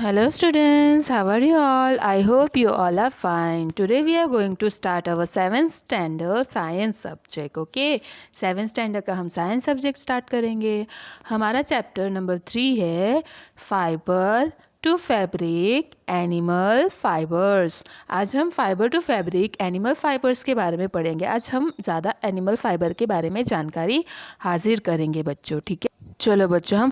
Hello students, how are you all? I hope you all are fine. Today we are going to start our 7th standard science subject. Okay, 7th standard का हम science subject start करेंगे. हमारा chapter number 3 है fiber to fabric animal fibers. आज हम fiber to fabric animal fibers के बारे में पढ़ेंगे. आज हम ज़्यादा animal fiber के बारे में जानकारी हाजिर करेंगे बच्चों. ठीक है, चलो बच्चों हम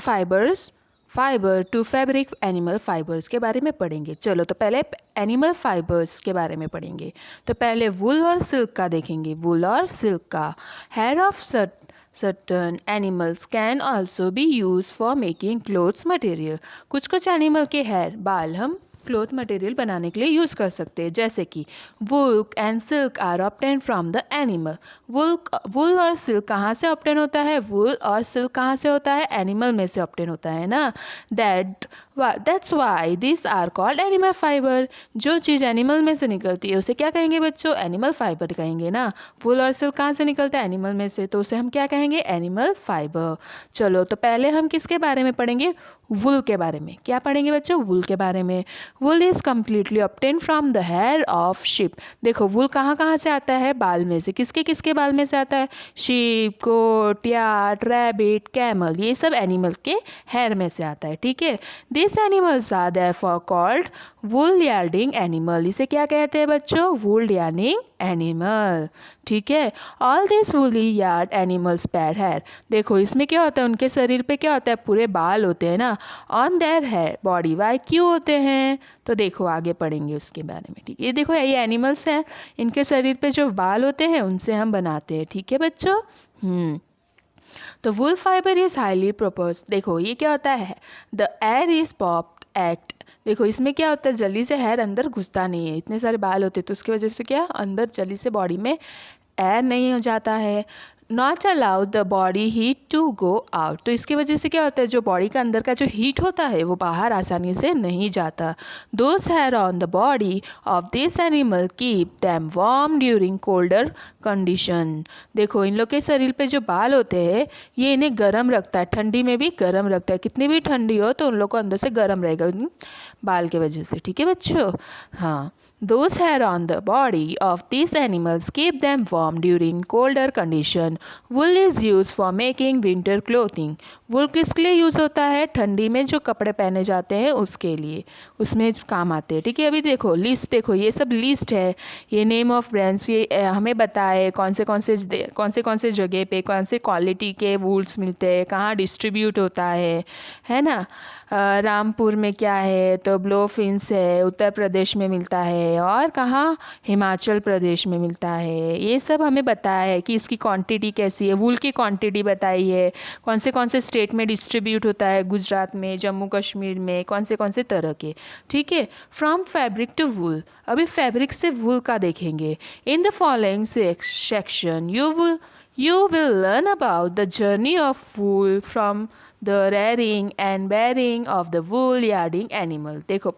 fibre to fabric animal fibres के बारे में पढ़ेंगे. चलो तो पहले एनिमल फाइबर्स के बारे में पढ़ेंगे. तो पहले वुल और सिल्क का देखेंगे. वुल और सिल्क का hair of certain animals can also be use for making clothes material. कुछ एनिमल के हेयर बाल हम क्लोथ मटेरियल बनाने के लिए यूज़ कर सकते हैं. जैसे कि wool and silk are obtain from the animal. Wool और सिल्क कहाँ से ऑब्टेन होता है? वुल और सिल्क कहाँ से होता है? एनिमल में से ऑब्टेन होता है ना. That's why this are called animal fibre. जो चीज़ एनिमल में से निकलती है उसे क्या कहेंगे बच्चों? एनिमल फाइबर कहेंगे ना. वुल और सिल्क कहाँ से निकलता है? एनिमल में से, तो उसे हम क्या कहेंगे? Animal fibre. चलो तो पहले हम किसके बारे में पढ़ेंगे? वुल के बारे में. क्या पढ़ेंगे बच्चों? वुल के बारे में. Wool is completely obtain from the hair of sheep. देखो वुल कहाँ से आता है? बाल में से. किसके बाल में से आता है? शीप, गोट, याट, रैबिट, कैमल, ये सब एनिमल के हेयर में से आता है. ठीक है. This animals are therefore called wool yielding animal. इसे क्या कहते हैं बच्चों? Wool yielding animal. ठीक है. All this woolly yield animals had hair. देखो इसमें क्या होता है? उनके शरीर पे क्या होता है? पूरे बाल होते हैं ना. On their hair body. Why क्यों होते हैं? तो देखो आगे पढ़ेंगे उसके बारे में. ठीक है. ये देखो ये एनिमल्स हैं, इनके शरीर पे जो बाल होते हैं उनसे हम बनाते हैं. ठीक है बच्चों. तो वुल फाइबर इज हाईली प्रोपोज. देखो ये क्या होता है? The air is popped act. देखो इसमें क्या होता है? जल्दी से हेयर अंदर घुसता नहीं है. इतने सारे बाल होते हैं तो उसकी वजह से क्या अंदर जल्दी से बॉडी में एयर नहीं हो जाता है. Not allow the body heat to go out. तो इसकी वजह से क्या होता है? जो बॉडी का अंदर का जो हीट होता है वो बाहर आसानी से नहीं जाता. Those hair on the body of this animal keep them warm during colder condition. देखो इन लोग के शरीर पे जो बाल होते हैं ये इन्हें गर्म रखता है. ठंडी में भी गर्म रखता है. कितनी भी ठंडी हो तो उन लोग को अंदर से गर्म रहेगा बाल के वजह से. ठीक है बच्चों. हाँ. Those hair on the body of these animals keep them warm during colder condition. Wool is used for making winter clothing. Wool किसके लिए यूज़ होता है? ठंडी में जो कपड़े पहने जाते हैं उसके लिए, उसमें काम आते हैं. ठीक है. अभी देखो लिस्ट, देखो ये सब लिस्ट है. ये नेम ऑफ ब्रांड्स, ये हमें बताए कौन से जगह पे कौन से क्वालिटी के वूल्स मिलते हैं, कहाँ डिस्ट्रीब्यूट होता है ना. रामपुर में क्या है? तो ब्लोफिन्स है, उत्तर प्रदेश में मिलता है. और कहाँ? हिमाचल प्रदेश में मिलता है. ये सब हमें बताया है कि इसकी क्वांटिटी कैसी है. वूल की क्वांटिटी बताई है. कौन से स्टेट में डिस्ट्रीब्यूट होता है? गुजरात में, जम्मू कश्मीर में, कौन से तरह के. ठीक है. फ्रॉम फैब्रिक टू वूल. अभी फैब्रिक से वूल का देखेंगे. In the following section you will learn about the journey of wool from the rearing and bearing of the wool yarding animal. देखो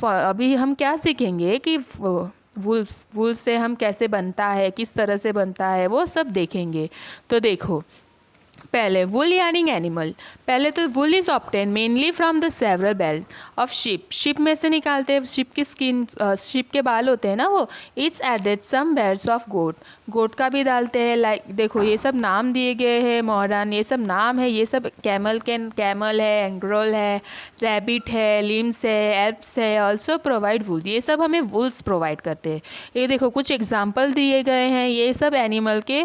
अभी हम क्या सीखेंगे कि वूल से हम कैसे बनता है, किस तरह से बनता है, वो सब देखेंगे. तो देखो पहले वुल यार्डिंग एनिमल. पहले तो wool is obtain mainly from the several belt of sheep. Sheep में से निकालते हैं. शिप की स्किन, शिप के बाल होते हैं ना वो. It's added some belts of goat. Goat का भी डालते हैं. लाइक देखो ये सब नाम दिए गए हैं मॉडर्न, ये सब नाम है. ये सब कैमल है, एंग्रोल है, रैबिट है, लिम्स है, एल्प्स है. ऑल्सो प्रोवाइड वुल. ये सब हमें वुल्स प्रोवाइड करते हैं. ये देखो कुछ एग्जाम्पल दिए गए हैं. ये सब एनिमल के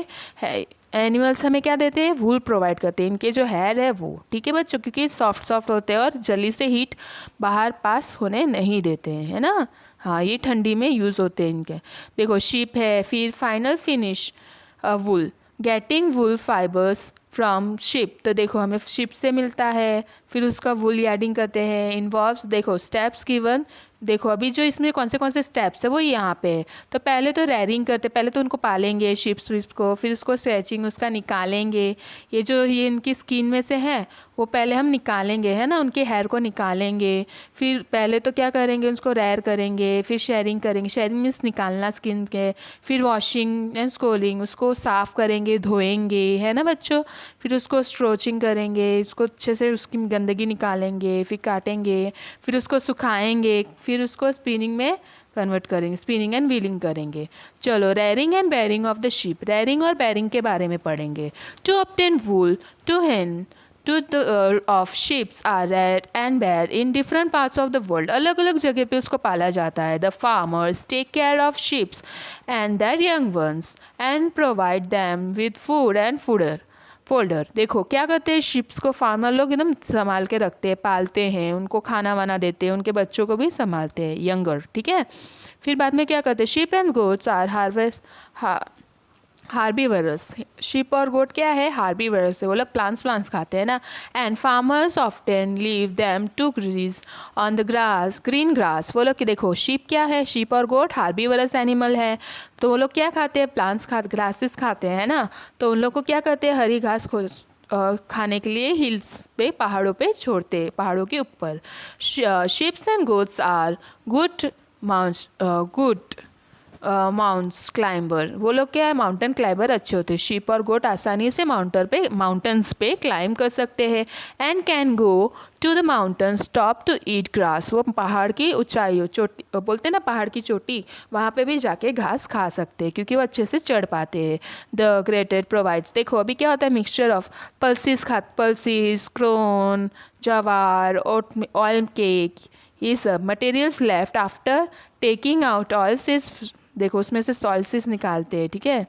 एनिमल्स हमें क्या देते हैं? वूल प्रोवाइड करते हैं. इनके जो हेयर है वो. ठीक है बच्चों. क्योंकि सॉफ्ट होते हैं और जल्दी से हीट बाहर पास होने नहीं देते हैं, है ना. हाँ ये ठंडी में यूज़ होते हैं इनके. देखो शिप है. फिर final finish wool. Getting wool fibres from ship. तो देखो हमें शिप से मिलता है. फिर उसका वूल यार्डिंग करते हैं. इन्वॉल्व्स देखो स्टेप्स गिवन देखो अभी जो इसमें कौन से स्टेप्स है वो यहाँ पे है। तो पहले तो रेयरिंग करते, पहले तो उनको पालेंगे शिप्स विप्स को, फिर उसको स्ट्रेचिंग उसका निकालेंगे। ये इनकी स्किन में से है वो पहले हम निकालेंगे, है ना, उनके हेयर को निकालेंगे। फिर पहले तो क्या करेंगे, उसको रेयर करेंगे, फिर शेयरिंग करेंगे। शेयरिंग मीन्स निकालना स्किन के। फिर वॉशिंग एंड स्कोलिंग, उसको साफ़ करेंगे, धोएंगे, है ना बच्चों। फिर उसको स्ट्रोचिंग करेंगे, उसको अच्छे से उसकी गंदगी निकालेंगे, फिर काटेंगे, फिर उसको सुखाएंगे, फिर उसको स्पिनिंग में कन्वर्ट करेंगे, स्पिनिंग एंड व्हीलिंग करेंगे। चलो rearing and bearing of the sheep, rearing और बेयरिंग के बारे में पढ़ेंगे। To obtain wool to hen to the of ships are reared and bear in different parts of the world, अलग अलग जगह पे उसको पाला जाता है। The farmers take care of ships and their young ones and provide them with food and folder. देखो क्या करते हैं, शिप्स को फार्मर लोग एकदम संभाल के रखते हैं, पालते हैं, उनको खाना वाना देते हैं, उनके बच्चों को भी संभालते हैं, यंगर, ठीक है। फिर बाद में क्या करते हैं, sheep and goats are herbivorous. Sheep और गोट क्या है, हार्बीवरस है, वो लोग प्लांट्स खाते हैं ना। And farmers often leave them to graze on the grass, green grass. वो लोग कि देखो शिप क्या है, शिप और गोट हार्बीवरस एनिमल है, तो वो लोग क्या खाते हैं, ग्रासेस खाते हैं ना। तो उन लोग को क्या करते हैं, हरी घास खाने के लिए हिल्स पे, पहाड़ों पे छोड़ते, पहाड़ों के ऊपर। Sheeps and goats are good mounts climber. वो लोग क्या है, माउंटेन क्लाइंबर अच्छे होते हैं। शिप और गोट आसानी से माउंटेन्स पे क्लाइंब कर सकते हैं। And can go to the mountains top to eat grass. वो पहाड़ की ऊंचाई, चोटी बोलते हैं ना, पहाड़ की चोटी, वहाँ पे भी जाके घास खा सकते हैं क्योंकि वो अच्छे से चढ़ पाते हैं। द ग्रेटेड प्रोवाइड्स, देखो अभी क्या होता है, मिक्सचर ऑफ पल्सिस, क्रोन, जवार, ओट ऑयल केक, ये सब materials left after taking out oils. देखो उसमें से सॉल्सिस निकालते हैं, ठीक है।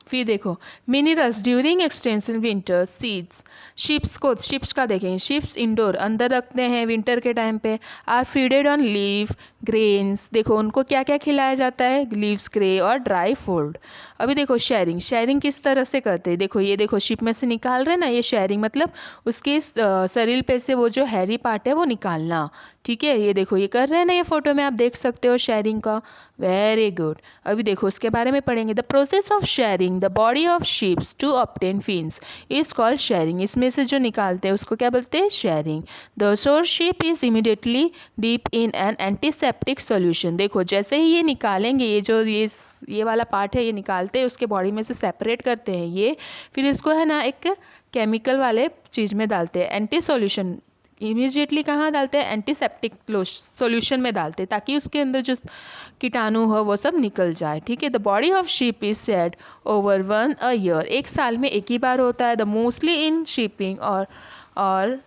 फिर देखो minerals during extensive winter seeds. Ships का देखें, शिप्स इंडोर अंदर रखते हैं विंटर के टाइम पे। Are feeded on leave grains, देखो उनको क्या क्या खिलाया जाता है, लीव्स, ग्रे और ड्राई फूड। अभी देखो शेयरिंग किस तरह से करते हैं, देखो ये देखो शिप में से निकाल रहे हैं ना, ये शेयरिंग मतलब उसके शरीर पे से वो जो हैरी पार्ट है वो निकालना, ठीक है। ये देखो ये कर रहे हैं ना, ये फोटो में आप देख सकते हो शेयरिंग का, वेरी गुड। अभी देखो उसके बारे में पढ़ेंगे। The process of shearing the body of sheeps to obtain fins is called shearing. इसमें से जो निकालते हैं उसको क्या बोलते हैं, shearing. The sore sheep is immediately deep in an antiseptic solution. देखो जैसे ही ये निकालेंगे, ये वाला पार्ट है, ये निकालते हैं उसके बॉडी में से सेपरेट करते हैं ये, फिर इसको है ना एक केमिकल वाले चीज़ में डालते हैं, एंटी सोल्यूशन। इमीडिएटली कहाँ डालते हैं, एंटीसेप्टिक सॉल्यूशन में डालते हैं, ताकि उसके अंदर जो कीटाणु हो वो सब निकल जाए, ठीक है। The body of sheep is shed over 1 year, एक साल में एक ही बार होता है। द मोस्टली इन शिपिंग और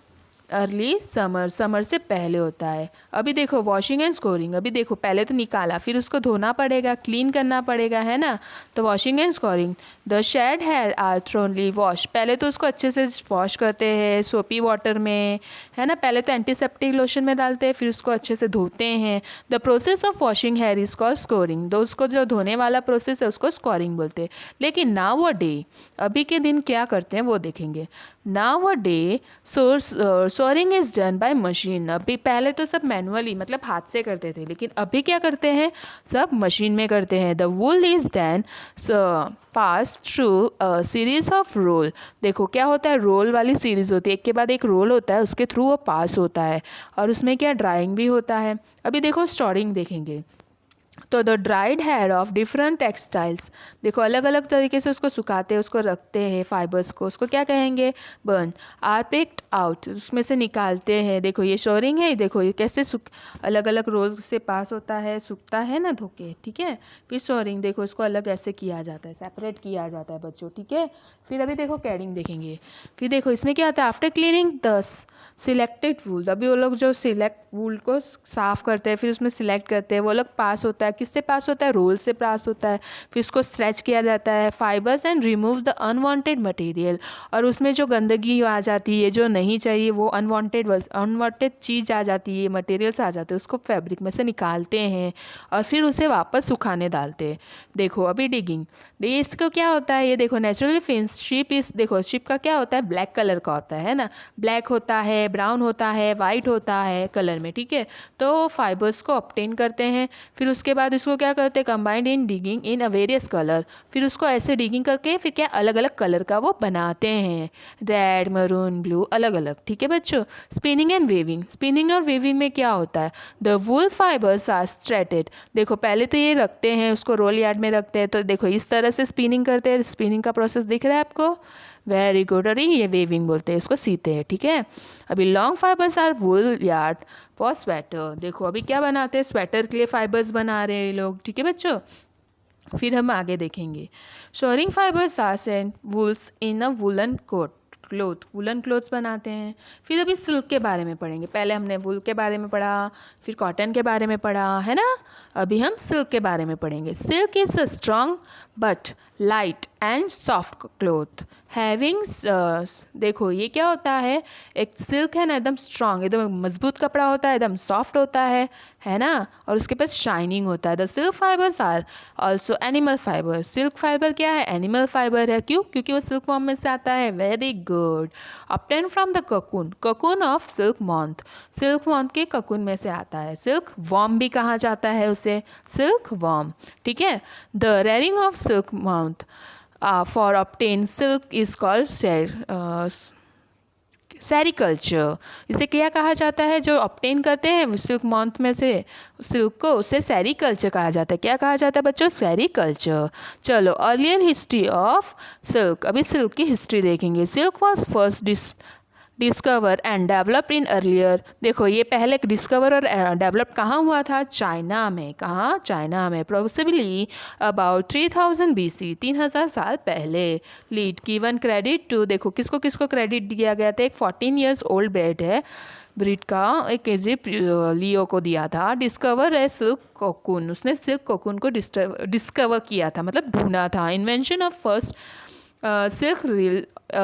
अर्ली समर से पहले होता है। अभी देखो वॉशिंग एंड स्कोरिंग। अभी देखो पहले तो निकाला, फिर उसको धोना पड़ेगा, क्लीन करना पड़ेगा, है ना। तो washing and scouring, the shed hair are thoroughly wash. पहले तो उसको अच्छे से वॉश करते हैं सोपी वाटर में, है ना। पहले तो एंटीसेप्टिक लोशन में डालते हैं, फिर उसको अच्छे से धोते हैं। The process of washing here is called scoring. तो उसको जो धोने वाला प्रोसेस है उसको स्कोरिंग बोलते हैं। लेकिन नाउ अ डे, अभी के दिन क्या करते हैं वो देखेंगे। Nowadays shearing is done by machine. अभी पहले तो सब मैनुअली मतलब हाथ से करते थे, लेकिन अभी क्या करते हैं, सब मशीन में करते हैं। The wool is then pass through a series of roll. देखो क्या होता है, रोल वाली सीरीज होती है, एक के बाद एक रोल होता है, उसके थ्रू वो पास होता है, और उसमें क्या ड्राइंग भी होता है। अभी देखो स्टोरिंग देखेंगे, तो the dried hair of different textiles. देखो अलग अलग तरीके से उसको सुखाते हैं, उसको रखते हैं फाइबर्स को, उसको क्या कहेंगे, बर्न। आर पिक्ड आउट, उसमें से निकालते हैं। देखो ये शोरिंग है, देखो ये कैसे अलग अलग रोल से पास होता है, सूखता है ना धोके, ठीक है। फिर शोरिंग, देखो इसको अलग ऐसे किया जाता है, सेपरेट किया जाता है बच्चों, ठीक है। फिर अभी देखो कैडिंग देखेंगे। फिर देखो इसमें क्या होता है, आफ्टर क्लीनिंग द सिलेक्टेड वूल। अभी वो लोग जो सिलेक्ट वूल को साफ़ करते हैं, फिर उसमें सिलेक्ट करते हैं, वो लोग पास होता होता है, किससे पास होता है, रोल से पास होता है। फिर उसको स्ट्रेच किया जाता है, fibres and remove the unwanted material, और उसमें जो गंदगी आ जाती है, जो नहीं चाहिए, वो अनवांटेड चीज़ आ जाती है, मटेरियल्स आ जाते हैं, उसको फैब्रिक में से निकालते हैं और फिर उसे वापस सुखाने डालते हैं। देखो अभी डिगिंग, इसको क्या होता है, ये देखो नेचुरली फिन्स शिप इस, देखो शिप का क्या होता है, ब्लैक कलर का होता है ना, ब्लैक होता है, ब्राउन होता है, वाइट होता है कलर में, ठीक है। तो फाइबर्स को ऑब्टेन करते हैं, फिर उसके बाद इसको क्या करते हैं, combined in digging in a various colour, फिर उसको ऐसे डिगिंग करके फिर क्या अलग अलग कलर का वो बनाते हैं, रेड, मरून, ब्लू, अलग अलग, ठीक है बच्चों। स्पिनिंग एंड वेविंग, स्पिनिंग और वेविंग में क्या होता है, the wool fibres are straightened, देखो पहले तो ये रखते हैं, उसको रोल यार्ड में रखते हैं, तो देखो इस तरह से स्पिनिंग करते हैं, स्पिनिंग का प्रोसेस दिख रहा है आपको, वेरी गुड। और ये वेविंग बोलते हैं, इसको सीते हैं, ठीक है। अभी long fibres are wool yard for sweater, देखो अभी क्या बनाते हैं, स्वेटर के लिए फाइबर्स बना रहे हैं लोग, ठीक है बच्चों। फिर हम आगे देखेंगे, shorter fibres are sent wools in a woollen coat cloth, woollen clothes बनाते हैं। फिर अभी सिल्क के बारे में पढ़ेंगे, पहले हमने वूल के बारे में पढ़ा, फिर कॉटन के बारे में पढ़ा, है ना। अभी हम सिल्क के बारे में पढ़ेंगे। Silk is a strong but light and soft cloth having, देखो ये क्या होता है, एक सिल्क है ना, एकदम स्ट्रॉन्ग, एकदम मजबूत कपड़ा होता है, एकदम सॉफ्ट होता है ना, और उसके पास शाइनिंग होता है। The silk fibres are also animal fibre, silk fibre क्या है, एनिमल फाइबर है, क्यों, क्योंकि वो सिल्क वॉर्म में से आता है, very good. Obtain from the cocoon, cocoon of silk moth, silk moth के ककून में से आता है, सिल्क वॉर्म भी कहा जाता है उसे, सिल्क वॉर्म, ठीक है। The rearing of silk moth for obtain silk is called sericulture, इसे क्या कहा जाता है, जो ऑब्टेन करते हैं सिल्क मॉन्थ में से सिल्क को, उसे सेरिकल्चर कहा जाता है। क्या कहा जाता है बच्चों, सेरिकल्चर। चलो अर्लियर हिस्ट्री ऑफ सिल्क, अभी सिल्क की हिस्ट्री देखेंगे। Silk was first discover and developed in earlier, देखो ये पहले डिस्कवर और डेवलप कहाँ हुआ था, चाइना में, कहाँ, चाइना में, प्रोबेबली अबाउट 3000 BC, 3000 साल पहले। लीड गिवन क्रेडिट टू, देखो किसको किसको क्रेडिट दिया गया था, एक 14 years ओल्ड ब्रेड है, ब्रिड का एक इजिप्ट लियो को दिया था। डिस्कवर है सिल्क कोकून, उसने सिल्क कोकून को डिस्कवर किया था, मतलब ढूंढा था। Invention of first silk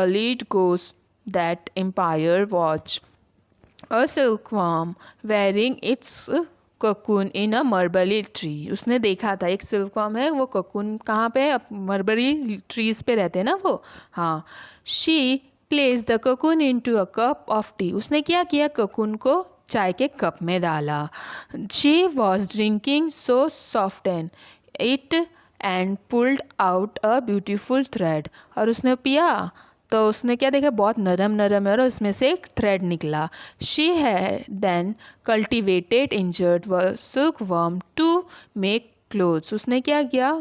lead goes that empire was a silkworm wearing its cocoon in a mulberry tree, उसने देखा था एक सिल्कवर्म है, वो cocoon कहाँ पे, मलबरी ट्रीज पे रहते हैं ना वो, हाँ। she placed the cocoon into a cup of tea, उसने क्या किया, cocoon को चाय के कप में डाला। she was drinking so softened it and pulled out a beautiful thread, और उसने पिया तो उसने क्या देखा, बहुत नरम नरम है और उसमें से एक थ्रेड निकला। शी है then cultivated injured silk worm to make clothes, उसने क्या किया,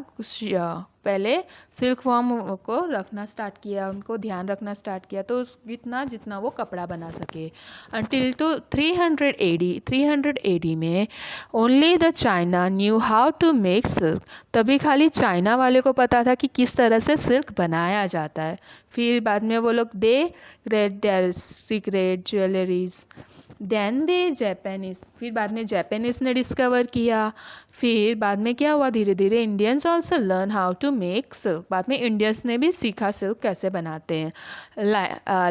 पहले सिल्क वर्म को रखना स्टार्ट किया, उनको ध्यान रखना स्टार्ट किया, तो जितना जितना वो कपड़ा बना सके। अंटिल टू 300 AD में only the China knew how to make silk, तभी खाली चाइना वाले को पता था कि किस तरह से सिल्क बनाया जाता है। फिर बाद में वो लोग they great their secret jewelleries, then they Japanese, फिर बाद में जैपनीज ने डिस्कवर किया। फिर बाद में क्या हुआ, धीरे धीरे Indians also learn how to make silk, बाद में इंडियंस ने भी सीखा सिल्क कैसे बनाते हैं।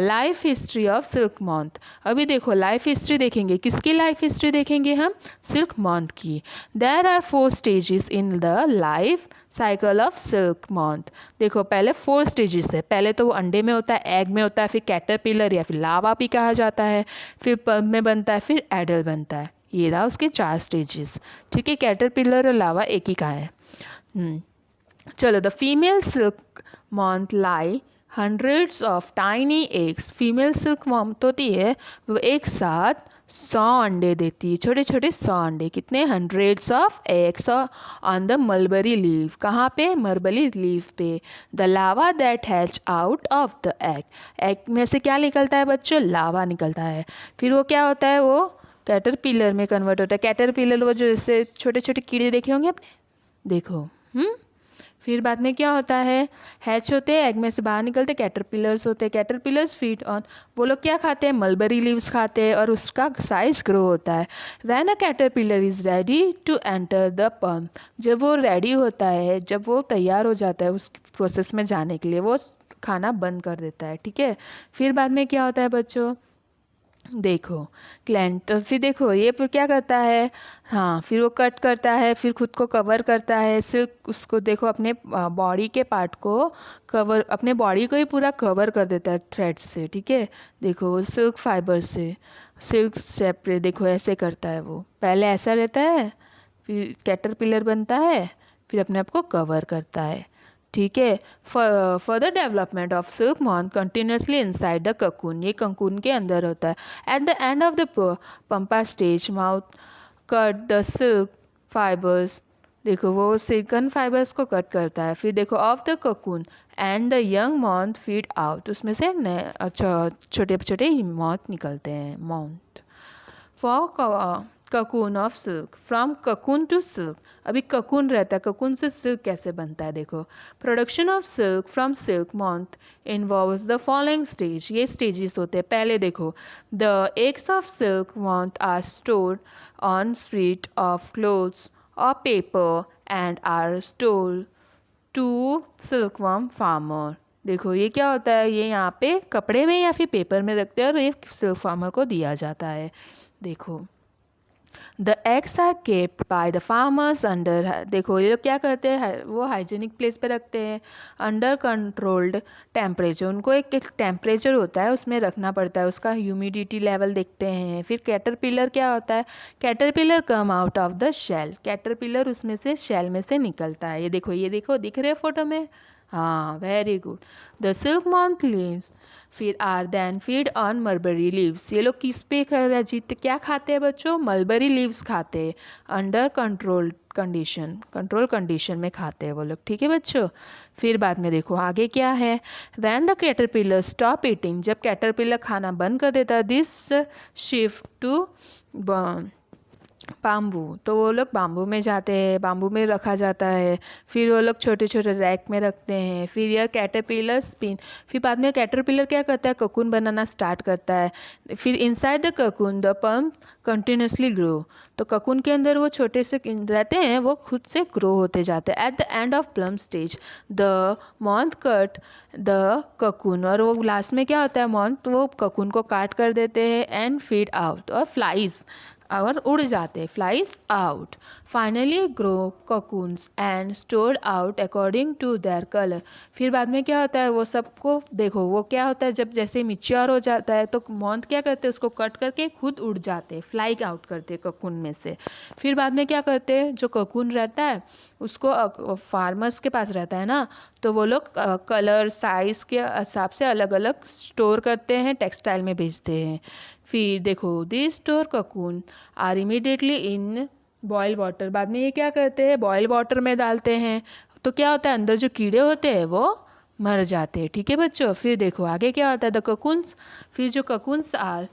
लाइफ हिस्ट्री ऑफ सिल्क मॉन्थ, अभी देखो लाइफ हिस्ट्री देखेंगे, किसकी लाइफ हिस्ट्री देखेंगे हम, सिल्क मॉन्थ की। There are 4 stages in the life cycle of silk moth, देखो पहले 4 stages है, पहले तो वो अंडे में होता है, एग में होता है, फिर कैटरपिलर या फिर लावा भी कहा जाता है, फिर पल्प में बनता है, फिर एडल्ट बनता है। ये रहा उसके 4 stages, ठीक है। कैटरपिलर और लावा एक ही का है। चलो the female silk moth lay hundreds of tiny eggs, female silk moth होती है वो एक साथ 100 अंडे देती है, छोटे छोटे 100 अंडे, कितने, hundreds of eggs on the mulberry leave, कहाँ पे, मलबरी लीव पे। The lava that hatch out of the egg, egg में से क्या निकलता है बच्चों, लावा निकलता है। फिर वो क्या होता है, वो कैटरपिलर में कन्वर्ट होता है। कैटरपिलर वो जो इससे छोटे छोटे कीड़े देखे होंगे आपने, देखो, फिर बाद में क्या होता है, हैच होते हैं, एग में से बाहर निकलते कैटरपिलर्स होते हैं। कैटरपिलर्स फीड ऑन, वो लोग क्या खाते हैं, मलबेरी लीव्स खाते हैं और उसका साइज ग्रो होता है। When a caterpillar is ready to enter the pump, जब वो रेडी होता है, जब वो तैयार हो जाता है उस प्रोसेस में जाने के लिए, वो खाना बंद कर देता है। ठीक है, फिर बाद में क्या होता है बच्चों, देखो क्लैंट, तो फिर देखो ये फिर क्या करता है, हाँ फिर वो कट करता है, फिर खुद को कवर करता है। सिल्क उसको देखो अपने बॉडी के पार्ट को कवर, अपने बॉडी को ही पूरा कवर कर देता है थ्रेड्स से। ठीक है, देखो सिल्क फाइबर से, सिल्क सेपरेट, देखो ऐसे करता है वो, पहले ऐसा रहता है, फिर कैटरपिलर बनता है, फिर अपने आप को कवर करता है। ठीक है, further development of silk moth continuously inside the cocoon, ये ककून के अंदर होता है। At the end of the पंपा stage moth cut the silk fibres, देखो वो सिल्कन फाइबर्स को कट करता है। फिर देखो off the cocoon and the young moth feed out, उसमें से नए छोटे छोटे मॉथ निकलते हैं, moth. For cocoon of silk, from cocoon to silk, अभी ककून रहता है, ककून से सिल्क कैसे बनता है, देखो production of silk from silk moth involves the following stage, ये स्टेजेस होते हैं। पहले देखो, the eggs of silk moth are stored on स्प्रीट ऑफ क्लोथ्स और paper and are stored to silkworm farmer, देखो ये क्या होता है, ये यहाँ पे कपड़े में या फिर पेपर में रखते हैं और ये सिल्क फार्मर को दिया जाता है। देखो the eggs are kept by the farmers under, देखो ये लोग क्या करते हैं, वो हाइजीनिक प्लेस पे रखते हैं, अंडर कंट्रोल्ड टेम्परेचर, उनको एक टेम्परेचर होता है उसमें रखना पड़ता है, उसका ह्यूमिडिटी लेवल देखते हैं। फिर कैटरपिलर क्या होता है, caterpillar come out of the shell, caterpillar उसमें से शेल में से निकलता है। ये देखो दिख रहे फोटो में, हाँ very good. The silk moth leaves फिर are then feed on mulberry leaves, ये लोग किस पे कर रहे जीत क्या खाते हैं बच्चों, मलबेरी लीव्स खाते हैं, अंडर कंट्रोल कंडीशन में खाते हैं वो लोग। ठीक है बच्चों, फिर बाद में देखो आगे क्या है, when the caterpillar stop eating, जब कैटरपिलर खाना बंद कर देता है, दिस शिफ्ट टू बाम्बू, तो वो लोग बाम्बू में जाते हैं, बाम्बू में रखा जाता है। फिर वो लोग छोटे छोटे रैक में रखते हैं। फिर यह कैटरपिलर स्पिन, फिर बाद में कैटरपिलर क्या करता है, ककून बनाना स्टार्ट करता है। फिर inside the cocoon the pump continuously grow, तो ककून के अंदर वो छोटे से रहते हैं, वो खुद से ग्रो होते जाते हैं। At the end of plum stage the moth cut the cocoon, और वो लास्ट में क्या होता है, मॉन्थ वो ककून को काट कर देते हैं एंड फीड आउट, और फ्लाइज और उड़ जाते, flies out, finally grow cocoons and stored out according to their colour. फिर बाद में क्या होता है, वो सबको देखो वो क्या होता है, जब जैसे मिच्योर हो जाता है तो मॉन्थ क्या करते हैं, उसको कट करके खुद उड़ जाते, फ्लाई आउट करते ककून में से। फिर बाद में क्या करते हैं, जो ककून रहता है उसको फार्मर्स के पास रहता है ना, तो वो लोग कलर साइज़ के हिसाब से अलग अलग स्टोर करते हैं, टेक्सटाइल में भेजते हैं। फिर देखो this store cocoon are immediately in boil water, बाद में ये क्या करते हैं, बॉयल वाटर में डालते हैं, तो क्या होता है, अंदर जो कीड़े होते हैं वो मर जाते हैं। ठीक है बच्चों, फिर देखो आगे क्या होता है, द ककून्स, फिर जो cocoons are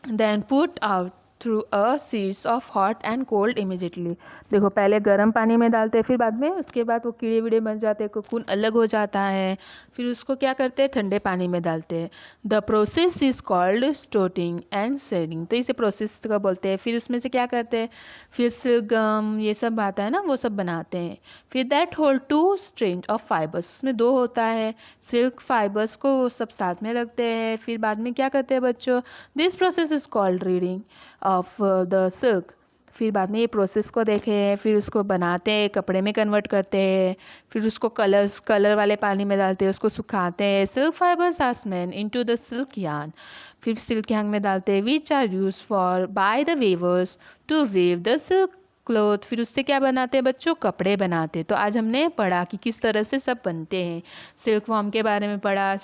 then put out through a seeds of hot and cold immediately, देखो पहले गर्म पानी में डालते हैं, फिर बाद में उसके बाद वो कीड़े वीड़े मर जाते हैं, कोकून अलग हो जाता है, फिर उसको क्या करते हैं, ठंडे पानी में डालते हैं। द प्रोसेस इज कॉल्ड स्टोटिंग एंड शेडिंग, तो इसे प्रोसेस का बोलते हैं। फिर उसमें से क्या करते हैं, फिर सिल्कगम ये सब आता है ना, वो सब बनाते हैं। फिर that hold two strange of fibres, उसमें दो होता है, सिल्क फाइबर्स को वो सब साथ में रखते हैं। फिर बाद में क्या करते हैं बच्चों, this process is called reading of the silk, फिर बाद में ये प्रोसेस को देखे, फिर उसको बनाते हैं, कपड़े में कन्वर्ट करते हैं, फिर उसको कलर वाले पानी में डालते हैं, उसको सुखाते हैं। Silk fibres are spin into the silk yarn, फिर सिल्क यार्न में डालते हैं, which are use for by the weavers to weave the silk cloth, फिर उससे क्या बनाते हैं बच्चों, कपड़े बनाते हैं। तो आज हमने पढ़ा कि किस तरह से सब बनते हैं, सिल्क वॉर्म के बारे में पढ़ा,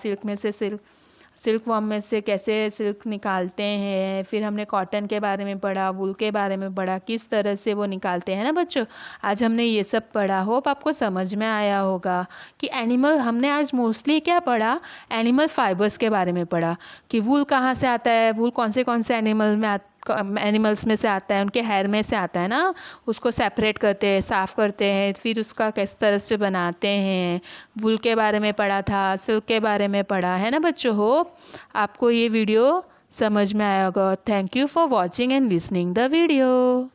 सिल्क वॉर्म में से कैसे सिल्क निकालते हैं, फिर हमने कॉटन के बारे में पढ़ा, वूल के बारे में पढ़ा, किस तरह से वो निकालते हैं ना बच्चों। आज हमने ये सब पढ़ा, होप आपको समझ में आया होगा कि एनिमल, हमने आज मोस्टली क्या पढ़ा, एनिमल फाइबर्स के बारे में पढ़ा कि वूल कहाँ से आता है, वूल कौन से एनिमल में एनिमल्स में से आता है, उनके हेयर में से आता है ना, उसको सेपरेट करते हैं, साफ़ करते हैं, फिर उसका किस तरह से बनाते हैं। वूल के बारे में पढ़ा था, सिल्क के बारे में पढ़ा है ना बच्चों। होप आपको ये वीडियो समझ में आया होगा। Thank you for watching and listening the video.